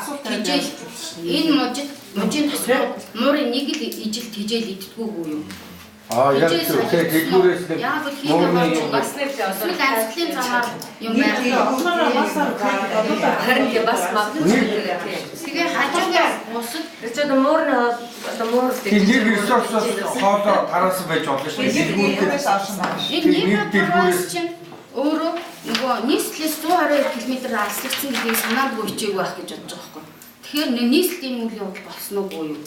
Тижэл энэ мужийн тусмаа муурын нэг л ижил тижэл идтгүүгүй юу? Яг дэлгүүрээс нэг муурын бас нэг одоо амьсгалын замаар юм байна. Харин бас магадгүй. Тэгээ хажуугаар бусад тэр муурын одоо муур нэг ресурсоос хоолоо тараас байж болно шүү дээ. Дэлгүүрээс авсан байна. Энэ дэлгүүрээс чинь өөрөө нөгөө нийслэлээс 120 км алслагдсан гэдгийг санаандгүй хичээгүй байх гэж бодож байгаа байхгүй. Тэгэхээр нийслэлийн үйл явдал болсон уу юу?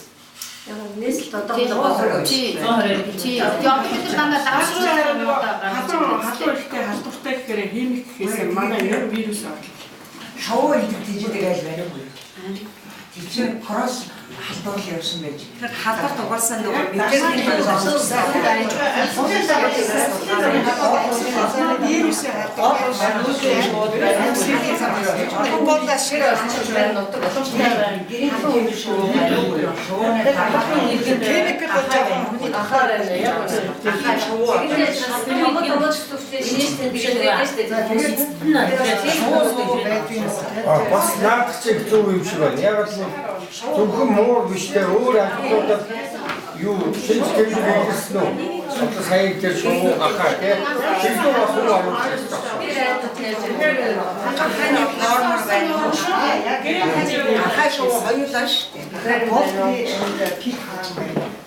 нийслэлд одоо болов тий. Яг бид дандаа даашруулаад халдвар ихтэй халдвартай гэхээр химик гэхээс манай нэр вирус шоу идэх тийждэг айл байна уу? Тийм кросс халдвар явсан байж. тэр халдвар дугаасан нөгөө мэдээллийн боловсон вирус Бонда шир байна нутаг боломжтой химик болж байгаа ахаар яг ахаа шоу бас наадах чиг зөв юм шиг байна. Яг л зөвхөн муур биштэй өөр амьтнуудад юу шинж тэмдэг хийсэн үү? Одоо сая дээр шоу ахаа тийм чигтөө бас уу оруулж Ахаа шоу хоёулаа шүү дээ.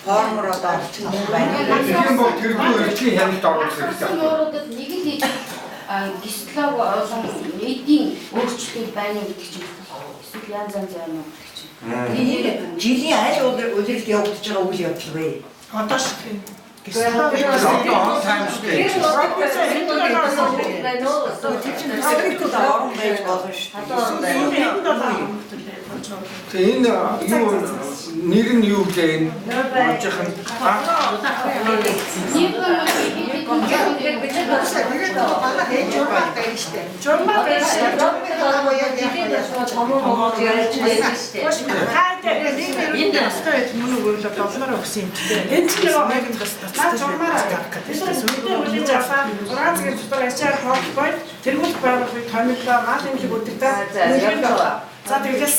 Формор одоо орчин байна. тийм бол тэргүй эртний хяналт оруулах хэрэгтэй. мууруудад нэг л гислог олон эдийн өөрчлөлт байна гэдэг чинь эсвэл янз янз юм уу гэдэг чинь. Жилийн аль удирдалд явагдаж байгаа үйл явдал вэ? одоо шүү дээ. Одоо таймштай. Фабрикууд орон байж болно шүү дээ. Энэ юу нэр нь юу гээ энэ жихэн тэргүүл байгууллагыг томилоо мал имлэг өгдөг та. За тэгээс